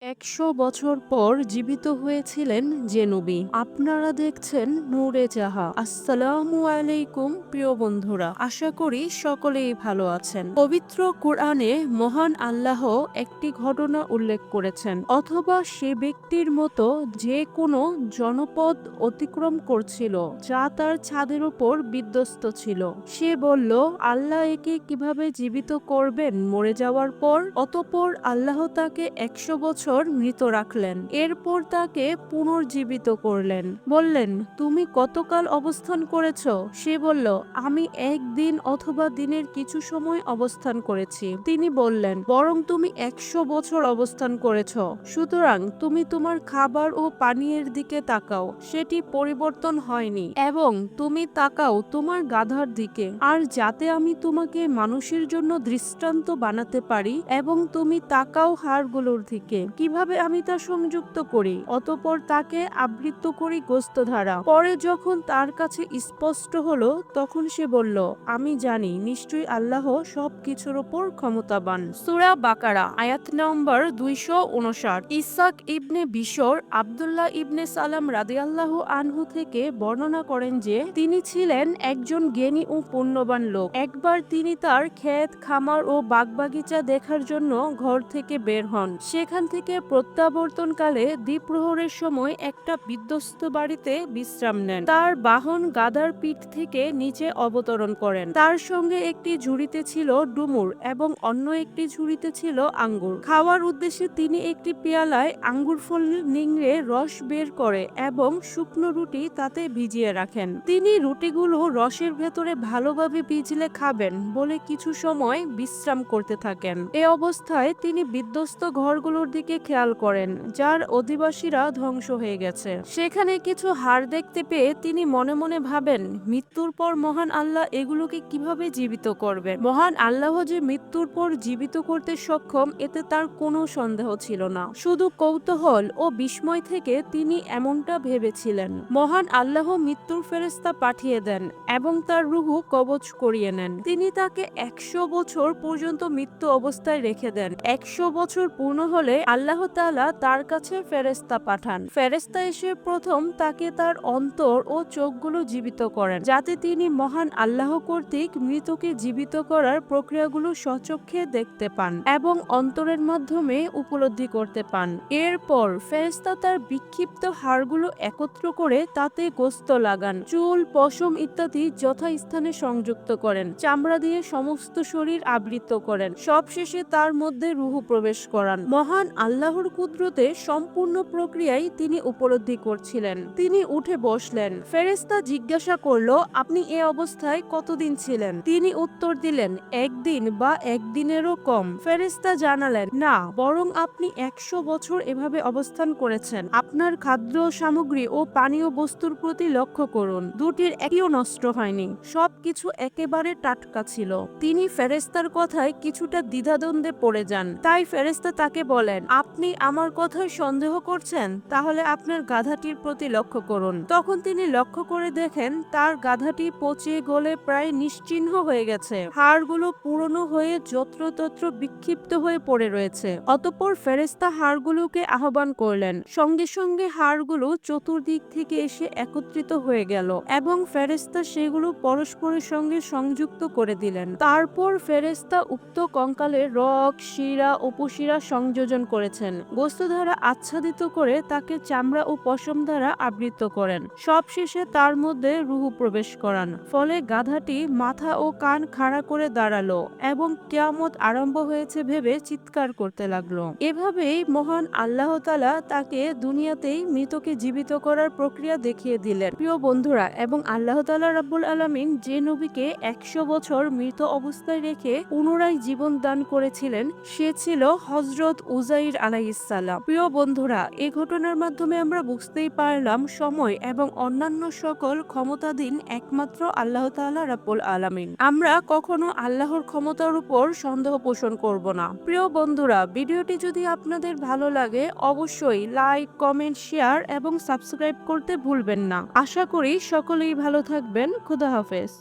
১০০ বছর পর জীবিত হয়েছিলেন যে নবী। আপনারা দেখছেন নূরে জাহা। আসসালামু আলাইকুম প্রিয় বন্ধুরা, আশা করি সকলেই ভালো আছেন। পবিত্র কুরআনে মহান আল্লাহ একটি ঘটনা উল্লেখ করেছেন, অথবা সে ব্যক্তির মতো যে কোনো জনপদ অতিক্রম করছিল যা তার ছাদের উপর বিধ্বস্ত ছিল। সে বলল, আল্লাহ একে কিভাবে জীবিত করবেন মরে যাওয়ার পর? অতঃপর আল্লাহ তাকে ১০০ বছর মৃত রাখলেন। এরপর তাকে পুনর্জীবিত করলেন। বললেন, তুমি কতকাল অবস্থান করেছ? সে বলল, আমি একদিন অথবা দিনের কিছু সময় অবস্থান করেছি। তিনি বললেন, বরং তুমি ১০০ বছর অবস্থান করেছ। সুতরাং তুমি তোমার খাবার ও পানীয়ের দিকে তাকাও, সেটি পরিবর্তন হয়নি, এবং তুমি তাকাও তোমার গাধার দিকে, আর যাতে আমি তোমাকে মানুষের জন্য দৃষ্টান্ত বানাতে পারি, এবং তুমি তাকাও হাড়গুলোর দিকে, কিভাবে আমি তা সংযুক্ত করি, অতঃপর তাকে আবৃত করি গোস্ত দ্বারা। পরে যখন তার কাছে স্পষ্ট হলো, তখন সে বলল, আমি জানি নিশ্চয়ই আল্লাহ সবকিছুর উপর ক্ষমতাবান। সূরা বাকারা আয়াত নম্বর ২৫৯। ইসহাক ইবনে বিশর আব্দুল্লাহ ইবনে সালাম রাদিয়াল্লাহু আনহু থেকে বর্ণনা করেন যে, তিনি ছিলেন একজন জ্ঞানী ও পুণ্যবান লোক। একবার তিনি তার ক্ষেত খামার ও বাগবাগিচা দেখার জন্য ঘর থেকে বের হন। সেখান থেকে প্রত্যাবর্তনকালে দ্বিপ্রহরের সময় একটা বিধ্বস্ত বাড়িতে বিশ্রাম নেন। তার বাহন গাধার পিঠ থেকে নিচে অবতরণ করেন। তার সঙ্গে একটি ঝুড়িতে ছিল ডুমুর এবং অন্য একটি ঝুড়িতে ছিল আঙ্গুর। খাওয়ার উদ্দেশ্যে তিনি একটি পেয়ালায় আঙ্গুর ফল নিংড়ে রস বের করে এবং শুকনো রুটি তাতে ভিজিয়ে রাখেন। তিনি রুটিগুলো রসের ভেতরে ভালোভাবে ভিজলে খাবেন বলে কিছু সময় বিশ্রাম করতে থাকেন। এ অবস্থায় তিনি বিধ্বস্ত ঘরগুলোর দিকে খেয়াল করেন, যার অধিবাসীরা ধ্বংস হয়ে গেছে। সেখানে কিছু হাড় দেখতে পেয়ে তিনি মনে মনে ভাবেন, মৃত্যুর পর মহান আল্লাহ এগুলোকে কিভাবে জীবিত করবেন। মহান আল্লাহ যে মৃত্যুর পর জীবিত করতে সক্ষম, এতে তার কোনো সন্দেহ ছিল না। শুধু কৌতূহল ও বিস্ময় থেকে তিনি এমনটা ভেবেছিলেন। মহান আল্লাহ মৃত্যুর ফেরেশতা পাঠিয়ে দেন এবং তার রূহ কবজ করিয়ে নেন। তিনি তাকে ১০০ বছর পর্যন্ত মৃত্যু অবস্থায় রেখে দেন। ১০০ বছর পূর্ণ হলে আল্লাহ তাআলা তার কাছে ফেরেশতা পাঠান। ফেরেশতা এসে প্রথম তাকে তার অন্তর ও চোখগুলো জীবিত করেন, যাতে তিনি মহান আল্লাহ কর্তৃক মৃতকে জীবিত করার প্রক্রিয়াগুলো স্বচক্ষে দেখতে পান এবং অন্তরের মাধ্যমে উপলব্ধি করতে পান। এরপর ফেরেশতা তার বিক্ষিপ্ত হাড়গুলো একত্র করে তাতে গোস্ত লাগান, চুল, পশম ইত্যাদি যথাস্থানে সংযুক্ত করেন, চামড়া দিয়ে সমস্ত শরীর আবৃত করেন, সবশেষে তার মধ্যে রূহ প্রবেশ করান। মহান আল্লাহর কুদরতে সম্পূর্ণ প্রক্রিয়ায় তিনি উপলব্ধি করছিলেন। তিনি উঠে বসলেন। ফেরেশতা জিজ্ঞাসা করল, আপনি এ অবস্থায় কতদিন ছিলেন? তিনি উত্তর দিলেন, একদিন বা একদিনেরও কম। ফেরেশতা জানালেন, না, বরং আপনি ১০০ বছর এভাবে অবস্থান করেছেন। আপনার খাদ্য সামগ্রী ও পানীয় বস্তুর প্রতি লক্ষ্য করুন, দুটির একটিও নষ্ট হয়নি, সবকিছু একেবারে টাটকা ছিল। তিনি ফেরেশতার কথায় কিছুটা দ্বিধাদ্বন্দ্বে পড়ে যান। তাই ফেরেশতা তাকে বলেন, আপনি আমার কথায় সন্দেহ করছেন? তাহলে আপনার গাধাটির প্রতি লক্ষ্য করুন। তখন তিনি লক্ষ্য করে দেখেন, তার গাধাটি পচে গলে প্রায় নিশ্চিহ্ন হয়ে গেছে। হাড়গুলো পুরনো হয়ে যত্রতত্র বিক্ষিপ্ত হয়ে পড়ে রয়েছে। অতঃপর ফেরেশতা হাড়গুলোকে আহ্বান করলেন। সঙ্গে সঙ্গে হাড়গুলো চতুর্দিক থেকে এসে একত্রিত হয়ে গেল এবং ফেরেশতা সেগুলো পরস্পরের সঙ্গে সংযুক্ত করে দিলেন। তারপর ফেরেশতা উক্ত কঙ্কালের রগ, শিরা, উপশিরা সংযোজন করেছেন, গোস্ত দ্বারা আচ্ছাদিত করে তাকে চামড়া ও পশম দ্বারা আবৃত করেন, সবশেষে তার মধ্যে রূহ প্রবেশ করান। ফলে গাধাটি মাথা ও কান খাড়া করে দাঁড়ালো এবং কিয়ামত আরম্ভ হয়েছে ভেবে চিৎকার করতে লাগলো। এভাবেই মহান আল্লাহ তাআলা তাকে দুনিয়াতেই মৃতকে জীবিত করার প্রক্রিয়া দেখিয়ে দিলেন। প্রিয় বন্ধুরা, এবং আল্লাহ তাআলা রাব্বুল আলামিন যে নবীকে ১০০ বছর মৃত অবস্থায় রেখে পুনরায় জীবন দান করেছিলেন, সে ছিল হযরত উযাইর আলাইহিস সালাম। প্রিয় বন্ধুরা, এই ঘটনার মাধ্যমে আমরা বুঝতেই পারলাম সময় এবং অন্যান্য সকল ক্ষমতাধীন একমাত্র আল্লাহ তাআলা রাব্বুল আলামিন। আমরা কখনো আল্লাহর ক্ষমতার উপর সন্দেহ পোষণ করব না। প্রিয় বন্ধুরা, ভিডিওটি যদি আপনাদের ভালো লাগে অবশ্যই লাইক, কমেন্ট, শেয়ার এবং সাবস্ক্রাইব করতে ভুলবেন না। আশা করি সকলেই ভালো থাকবেন। খোদা হাফেজ।